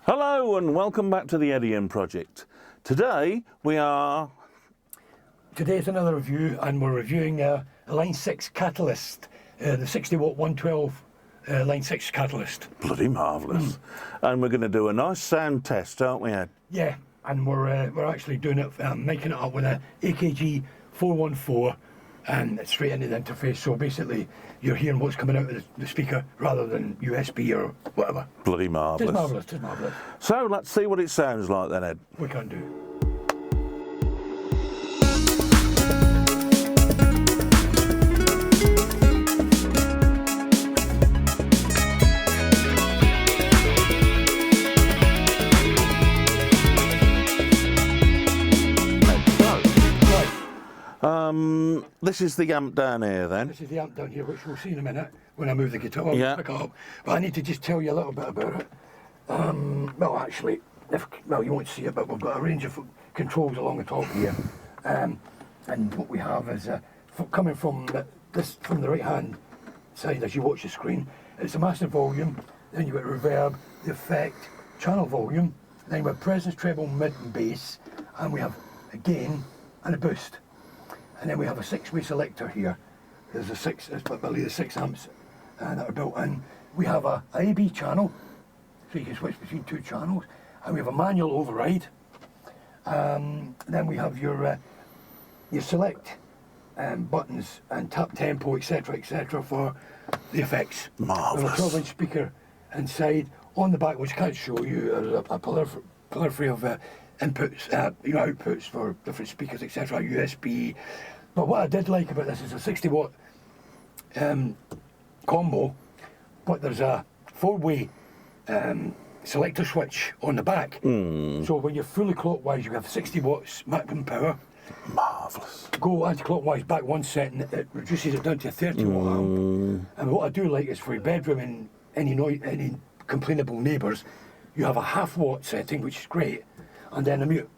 Hello and welcome back to the Edion project. Today Today's another review, and we're reviewing a line 6 catalyst, the 60 watt 112 line 6 catalyst. bloody marvellous. And we're going to do a nice sound test, aren't we, Ed? Yeah, and we're actually doing it, making it up with a AKG 414 and it's straight into the interface. So basically, you're hearing what's coming out of the speaker rather than USB or whatever. Bloody marvellous. It's marvellous, it's marvellous. So let's see what it sounds like then, Ed. We can do. This is the amp down here then. This is the amp down here, which we'll see in a minute when I move the guitar. I'll Yeah. pick it up. But I need to just tell you a little bit about it. Well, actually, you won't see it, but we've got a range of controls along the top here. And what we have is, coming from the right-hand side as you watch the screen, it's a massive volume, then you've got reverb, the effect, channel volume, then we have presence, treble, mid and bass, and we have a gain and a boost. And then we have a 6-way selector here. There's I believe the 6 amps that are built in. We have a AB channel, so you can switch between 2 channels. And we have a manual override. Then we have your select buttons and tap tempo, etc., for the effects. Marvellous. There's a 12-inch speaker inside. On the back, which I can't show you, there's a periphery of inputs, outputs for different speakers, etc., USB. But what I did like about this is a 60 watt combo, but there's a 4-way selector switch on the back. So when you're fully clockwise, you have 60 watts maximum power. Marvellous. Go anti-clockwise back 1 second, it reduces it down to a 30 watt amp. And what I do like is for your bedroom and any complainable neighbours, you have a half-watt setting, which is great, and then a mute.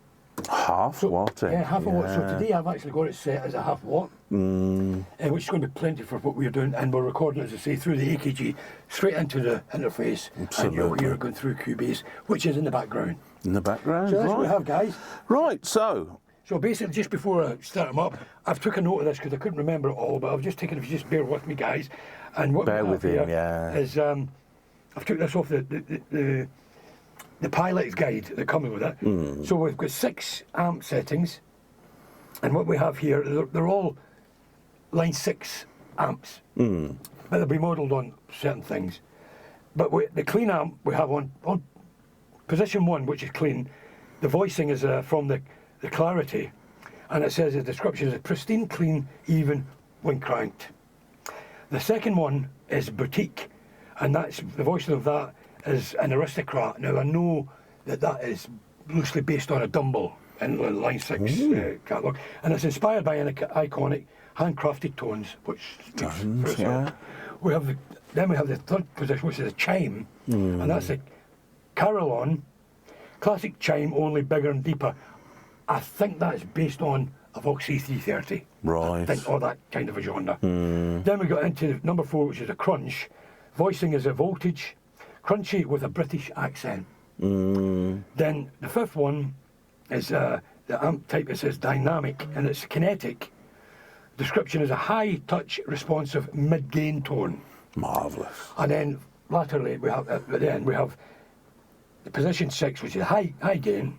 Half-watt, Yeah, half a watt. So today I've actually got it set as a half-watt, which is going to be plenty for what we're doing, and we're recording, as I say, through the AKG, straight into the interface, and you'll hear it going through Cubase, which is in the background. In the background, So that's right. what we have, guys. Right, so Basically, just before I start them up, I've took a note of this because I couldn't remember it all, but I've just taken, if you just bear with me, guys. And what Bear we have with him, here yeah. is, I've took this off the pilot's guide that comes with it. So we've got 6 amp settings, and what we have here, they're all line 6 amps, but they'll be modelled on certain things. But the clean amp we have on position 1, which is clean. The voicing is from the clarity, and it says the description is pristine, clean, even when cranked. The second one is boutique, and that's the voicing of that is an aristocrat. Now I know that is loosely based on a Dumble in the line 6 catalogue, and it's inspired by an iconic handcrafted tones, which speaks for itself. Then we have the third position, which is a chime, and that's a carillon, classic chime, only bigger and deeper. I think that's based on a Vox C330. Right. I think, or that kind of a genre. Then we got into number 4, which is a crunch. Voicing is a voltage, crunchy with a British accent. Then the 5th one is the amp type. It says dynamic, and it's kinetic. Description is a high touch responsive mid gain tone. marvellous. And then laterally we have at the end we have the position 6, which is high gain.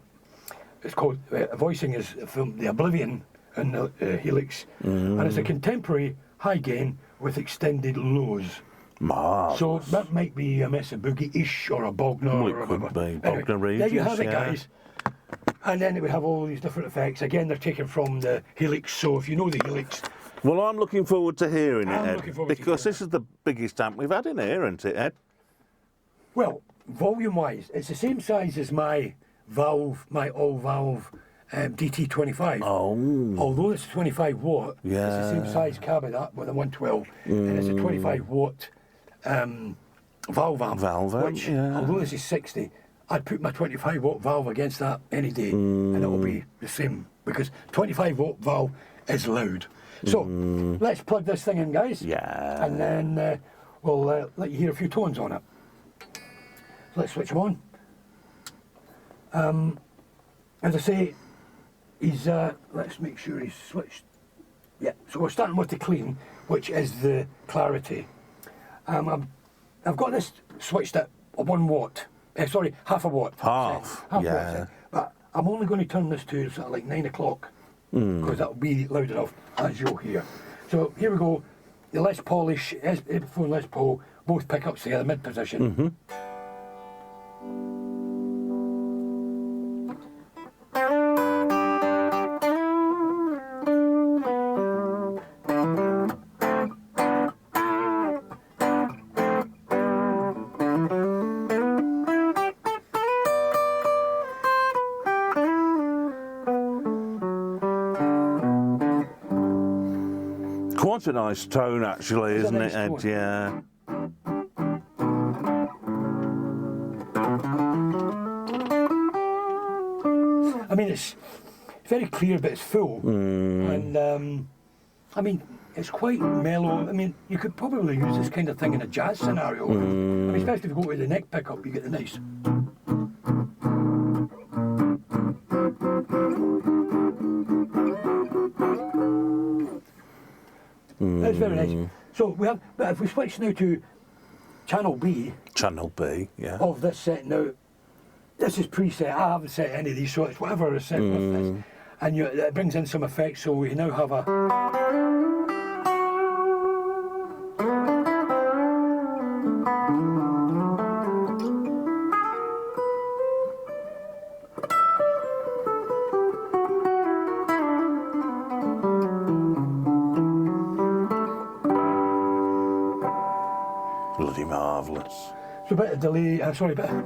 It's called voicing is from the Oblivion and the Helix, and it's a contemporary high gain with extended lows. Marvellous. So that might be a Mesa Boogie-ish or a Bogner Well, it or could whatever. be. Bogner regions, there you have it, yeah. guys. And then we have all these different effects. Again, they're taken from the Helix. So if you know the Helix, Well, I'm looking forward to hearing it, I'm Ed, looking forward to because hearing this is the biggest amp we've had in here, isn't it, Ed? well, volume-wise, it's the same size as my all-valve DT25. Oh. Although it's 25 watt, it's the same size cab of that with a 112, and it's a 25 watt valve amp. Which, although this is 60, I'd put my 25 watt valve against that any day, and it will be the same, because 25 watt valve is loud. So let's plug this thing in, guys. Yeah. And then we'll let you hear a few tones on it. So let's switch them on. As I say, he's, let's make sure he's switched. Yeah, so we're starting with the clean, which is the clarity. I've got this switched at 1 watt. Sorry, half a watt. Half, Half yeah. watt. But I'm only going to turn this to sort of like 9 o'clock, because that'll be loud enough, as you'll hear. So here we go. The Les Paulish, Epiphone and Les Paul, both pickups together, mid position. Quite a nice tone, actually, It's a isn't nice it, Ed? tone. Yeah. I mean, it's very clear, but it's full. And, I mean, it's quite mellow. I mean, you could probably use this kind of thing in a jazz scenario. I mean, especially if you go with the neck pickup, you get the nice. That's very nice. So we have, but if we switch now to channel B Channel B, yeah. of this set now, this is preset. I haven't set any of these, so it's whatever is set with this. And it brings in some effects, so we now have a. Bloody marvellous. So a bit of delay, sorry, a bit of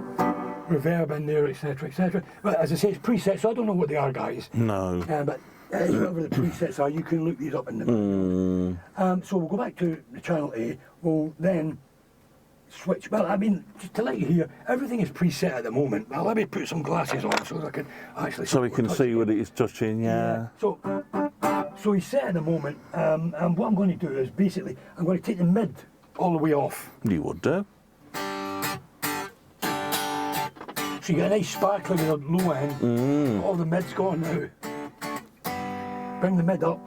reverb in there, etc., etc. But as I say, it's presets, so I don't know what they are, guys. No. But whatever the presets are, you can look these up in the so we'll go back to the channel A. We'll then switch. Well, I mean, just to let you hear, everything is preset at the moment. Well, let me put some glasses on so I can actually. So we can see what it is touching, yeah. So he's set at the moment, and what I'm going to do is basically I'm going to take the mid all the way off. You would do. So you get a nice sparkling with the low end. All the mid's gone now. Bring the mid up,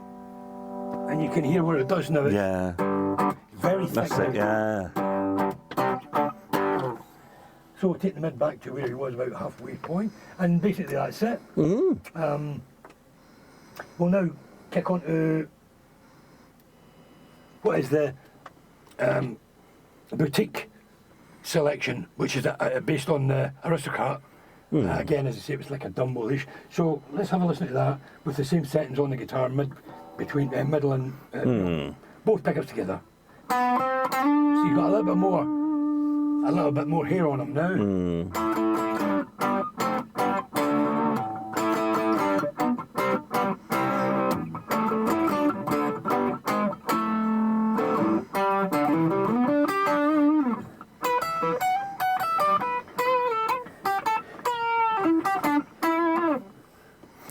and you can hear what it does now. Yeah. Very thick. That's it, yeah. So we'll take the mid back to where he was, about halfway point, and basically that's it. We'll now kick on to what is the boutique selection, which is based on the Aristocrat. Again, as I say, it was like a Dumbo-ish. So let's have a listen to that with the same settings on the guitar, between middle and both pickups together. So you've got a little bit more hair on them now.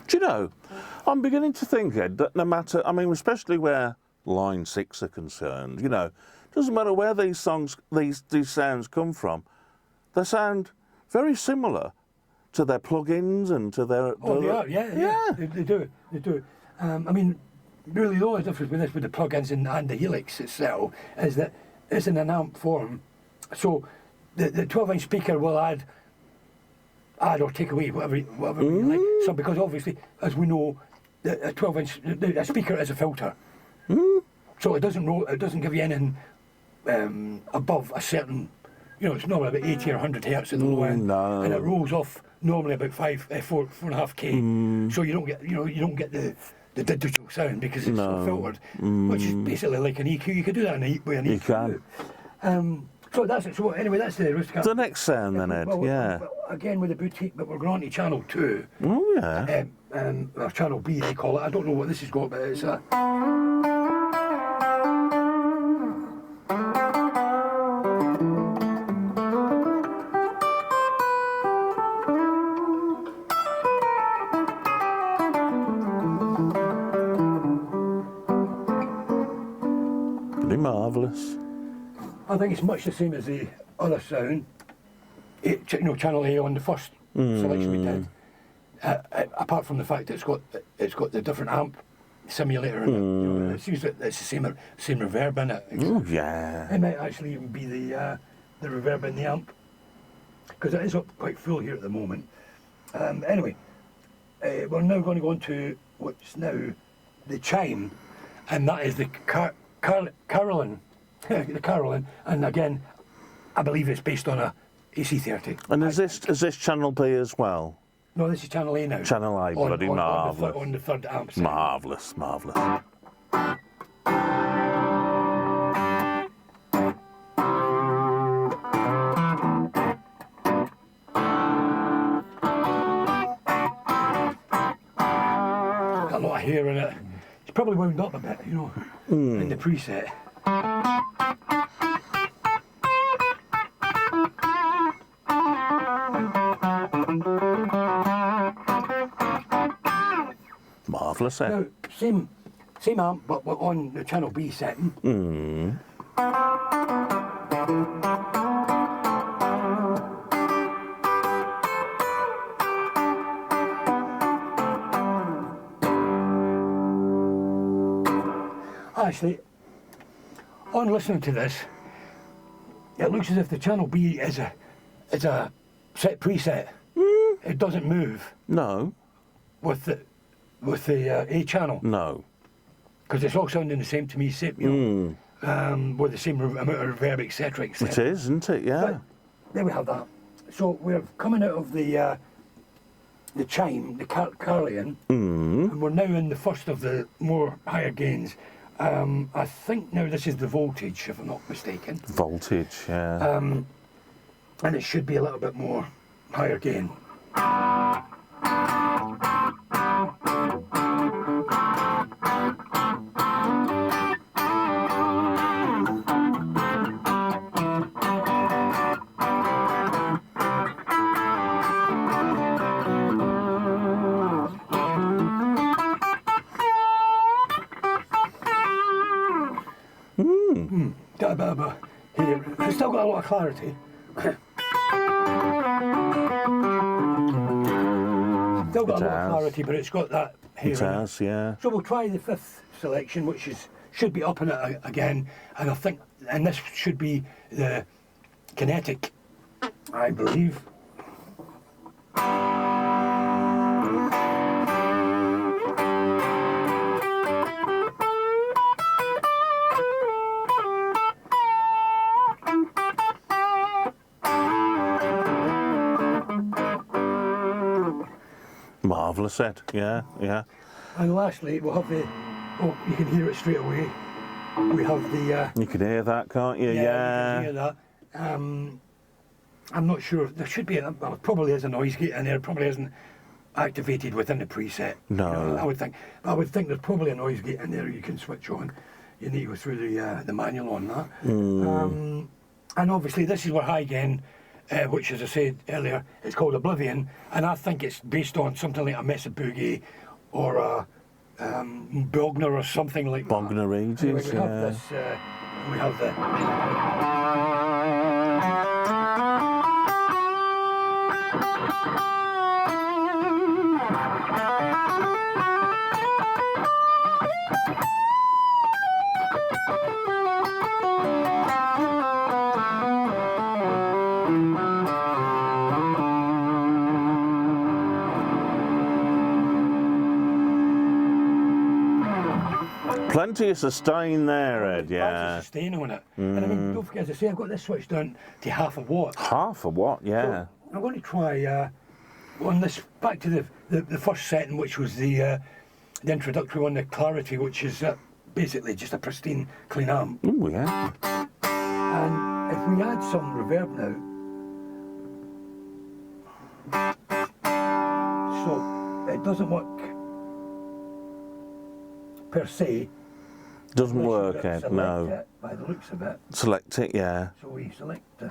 Do you know, I'm beginning to think, Ed, that no matter, I mean, especially where line 6 are concerned, you know, doesn't matter where these songs, these sounds come from, they sound very similar to their plugins and to their. Oh, they are, yeah. They do. I mean, really the only difference with this, with the plugins and the Helix itself, is that it's in an amp form. So the 12-inch speaker will add or take away whatever you like. So because obviously, as we know, a 12-inch a speaker is a filter. So it doesn't give you anything above a certain, you know, it's normally about 80 or 100 hertz at the low end, and it rolls off normally about 4.5 K. So you don't get the digital sound because it's so filtered, which is basically like an EQ. You could do that with an EQ. You can. So that's it. So anyway, that's the Aristocrat. The next sound then, Ed, yeah. Again with the boutique, but we're going on to channel 2. Oh, yeah. Or channel B they call it. I don't know what this has got, but it's a. Pretty marvellous. I think it's much the same as the other sound. Channel A on the first selection we did. Apart from the fact it's got the different amp simulator in it. You know, it seems that it's the same reverb in it. Oh, yeah. It might actually even be the reverb in the amp, because it is up quite full here at the moment. Anyway, we're now going to go on to what's now the chime, and that is the Carolyn, the Carolyn, and again, I believe it's based on a AC30. And is this channel B as well? No, this is channel A now. Channel A, bloody marvellous. On the third amp set. Marvellous, marvellous. Got a lot of hair in it. It's probably wound up a bit, you know, in the preset. Marvellous, eh? Now, same amp, but we're on the channel B setting. Actually, on listening to this, it looks as if the channel B is a set preset. It doesn't move No, with the A channel. no. Because it's all sounding the same to me, you know, with the same amount of reverb, etc., etc. It is, isn't it? Yeah. But there we have that. So we're coming out of the chime, the Carlian, and we're now in the first of the more higher gains. I think now this is the voltage, if I'm not mistaken, Voltage, yeah. and it should be a little bit more higher gain. Got a bit of a here. It's still got a lot of clarity. Still got a lot of clarity, but it's got that here. It has, yeah. So we'll try the fifth selection, which should be up in it again, and I think, and this should be the kinetic, I believe. Marvellous set, yeah, yeah. And lastly, we'll have the, oh, you can hear it straight away. We have the... You can hear that, can't you? Yeah, you can hear that. I'm not sure, there should be, well, probably is a noise gate in there, it probably isn't activated within the preset. No. You know, I would think there's probably a noise gate in there you can switch on. You need to go through the manual on that. And obviously this is where high gain, which, as I said earlier, it's called Oblivion, and I think it's based on something like a Mesa Boogie or a Bogner or something like that. Bogner Ages, Anyway, we yeah. have this, we have the... Plenty of sustain there, Ed, Lots yeah. of sustain on it. And I mean, don't forget, as I say, I've got this switched down to 1/2 watt. Half a watt, yeah. So I'm going to try on this, back to the first setting, which was the introductory one, the Clarity, which is basically just a pristine, clean amp. Oh, yeah. And if we add some reverb now, so it doesn't work per se. Doesn't unless you work, Ed, select no. it by the looks of it. Select it, yeah. So we select it,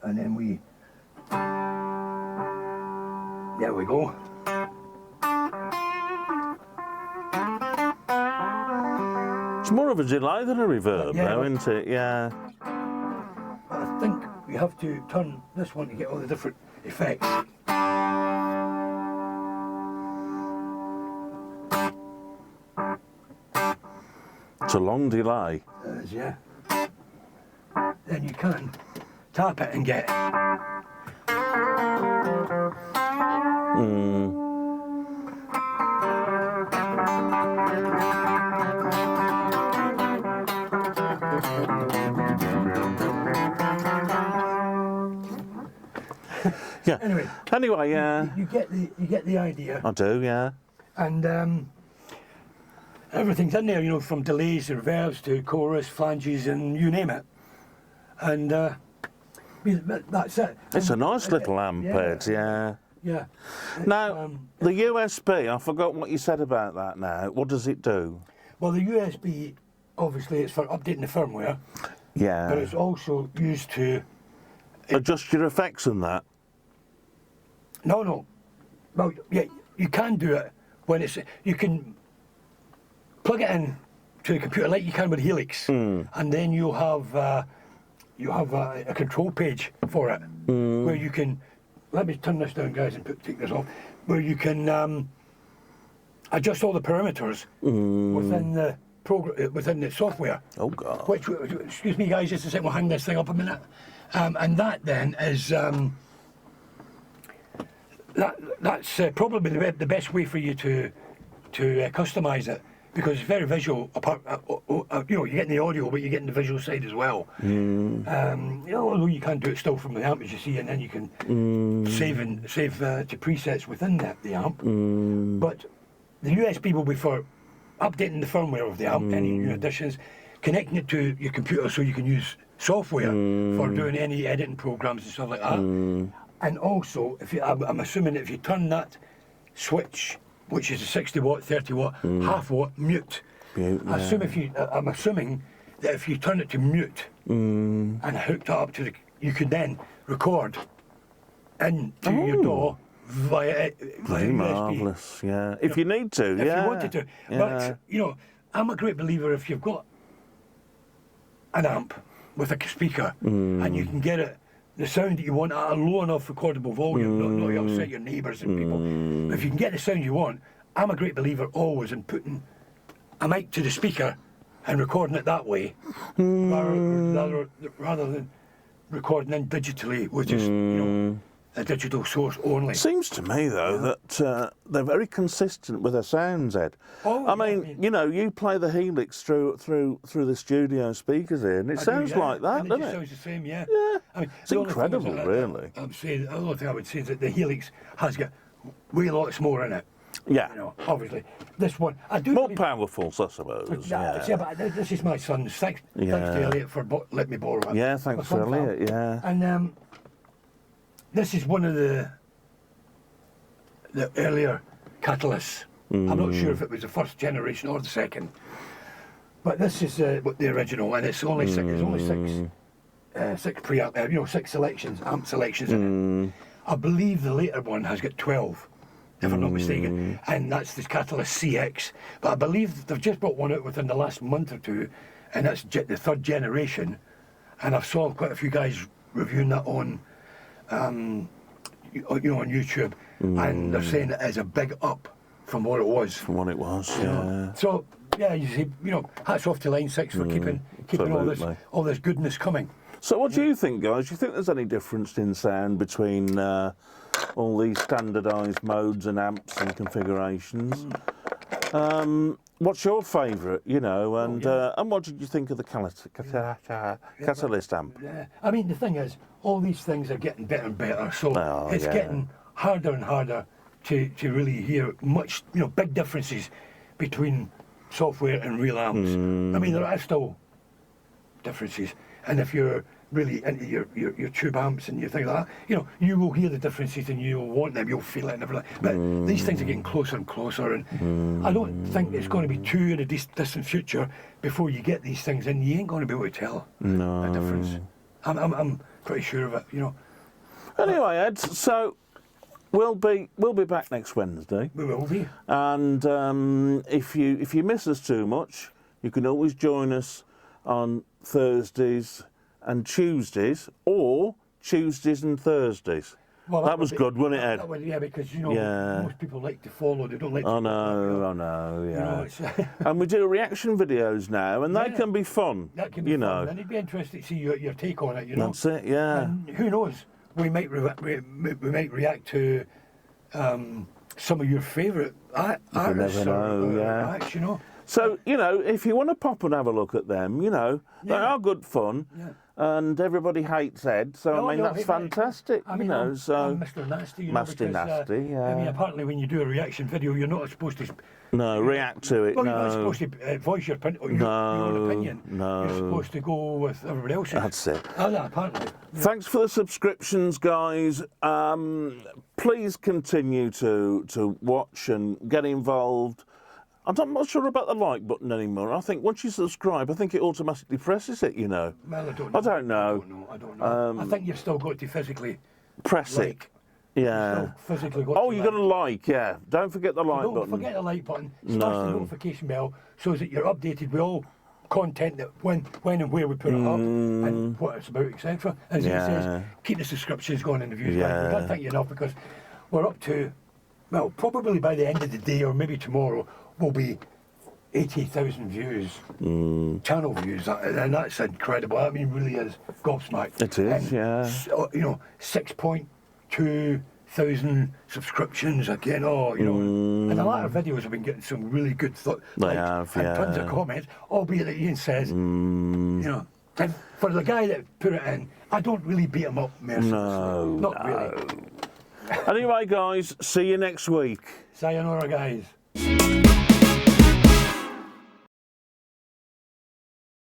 and then we, there we go. It's more of a delay than a reverb, Yeah, though, but- isn't it? Yeah. I think we have to turn this one to get all the different effects. It's a long delay. It is, yeah. Then you can tap it and get. Yeah. Anyway, yeah. you get the idea. I do, yeah. And everything's in there, you know, from delays to reverbs to chorus, flanges, and you name it. And that's it. It's a nice little amp head, yeah. Yeah. Now, the USB, I forgot what you said about that now. What does it do? Well, the USB, obviously, it's for updating the firmware, Yeah. but it's also used to. Adjust your effects and that. No. Well, yeah, you can do it when it's. You can plug it in to the computer like you can with Helix, and then you'll have a control page for it where you can. Let me turn this down, guys, and take this off. Where you can adjust all the parameters within the program, within the software. Oh God. Which, excuse me, guys, just a second. We'll hang this thing up a minute. And that then is that's probably the best way for you to customise it, because it's very visual. Apart, you know, you're getting the audio, but you're getting the visual side as well. You know, although you can do it still from the amp, as you see, and then you can save to presets within the amp. But the USB will be for updating the firmware of the amp, any new additions, connecting it to your computer so you can use software for doing any editing programs and stuff like that. And also, I'm assuming if you turn that switch, which is a 60 watt, 30 watt, half watt mute, I'm assuming that if you turn it to mute and hook that up to you could then record into your DAW via USB. Marvellous, yeah. If you need to, If you wanted to. Yeah. But, you know, I'm a great believer if you've got an amp with a speaker and you can get it the sound that you want at a low enough recordable volume, not upset your neighbours and people. If you can get the sound you want, I'm a great believer always in putting a mic to the speaker and recording it that way, rather than recording in digitally, which is, you know, a digital source only. Seems to me though that they're very consistent with their sounds, Ed. Oh, I mean, you know, you play the Helix through the studio speakers here, and it sounds like that, doesn't it? Sounds the same, yeah. Yeah, I mean, it's incredible, really. I'm saying the only thing I would say is that the Helix has got way lots more in it. Yeah, You know, obviously, this one I do. more believe- powerful, I suppose. Yeah, but this is my son's. Thanks to Elliot for letting me borrow it. Yeah, thanks for Elliot. Yeah, And this is one of the earlier catalysts. I'm not sure if it was the first generation or the second, but this is the original, and it's only six. It's only six pre-amp, six selections, amp selections in it. I believe the later one has got 12, if I'm not mistaken, and that's the Catalyst CX. But I believe they've just brought one out within the last month or two, and that's the third generation. And I've saw quite a few guys reviewing that on YouTube, and they're saying it is a big up from what it was. from what it was. Yeah. So yeah, you see, hats off to Line 6 for keeping absolutely. all this goodness coming. So what do you think, guys? Do you think there's any difference in sound between all these standardised modes and amps and configurations? What's your favourite, and what did you think of the Catalyst amp? Yeah. I mean, the thing is, all these things are getting better and better, so it's getting harder and harder to really hear big differences between software and real amps. I mean, there are still differences, and if you're really into your tube amps and your things like that, you will hear the differences and you'll want them, you'll feel it and everything. But these things are getting closer and closer, and I don't think it's going to be too in a distant future before you get these things in. You ain't going to be able to tell a difference. I'm pretty sure of it, Anyway, Ed, so we'll be back next Wednesday. We will be. And if you miss us too much, you can always join us on Thursdays and Tuesdays, or Tuesdays and Thursdays. Well, that was would be- good, wasn't it, Ed? That would, yeah, because, you know, Yeah. most people like to follow, they don't like to I look know, up, I know, you yeah. know, it's, And we do reaction videos now, and they Yeah. can be fun. that can be you fun, know. and it'd be interesting to see your take on it, you know. That's it, yeah. And who knows, we might we might react to some of your favourite artists never know, or yeah. acts, you know. So, you know, if you want to pop and have a look at them, you know, they Yeah. are good fun. Yeah. And everybody hates Ed, so No, I mean, no, that's hey, fantastic, I mean, you know, I'm so... Mr. Nasty, you know, Nasty, because, nasty, I mean, yeah. apparently when you do a reaction video, you're not supposed to... No, react to it, Well, you're not no. supposed to voice your own No, opinion. no. You're supposed to go with everybody else's. That's it. Oh, yeah, apparently. Thanks for the subscriptions, guys. Please continue to watch and get involved. I'm not sure about the like button anymore. I think once you subscribe, I think it automatically presses it, you know. Well, I don't know. I don't know. I don't know. I think you've still got to physically Press like. it. Yeah. Still physically got Oh, to you like. got to like, yeah. Don't forget the like Don't button. forget the like button. Smash the notification bell so that you're updated with all content that when and where we put it up and what it's about, etc. As it Yeah. says, keep the subscriptions going and the views. Yeah. I can't thank you enough because we're up to, well, probably by the end of the day or maybe tomorrow will be 80,000 views, channel views, and that's incredible. I mean, really is gobsmacked. It is, And yeah. you know, 6.2 thousand subscriptions again. Oh, you know, and a lot of videos have been getting some really good They have, and tons of yeah. comments. Albeit that Ian says, you know, and for the guy that put it in, I don't really beat him up mercilessly. No, Not no. really. Anyway, guys, see you next week. Sayonara, guys.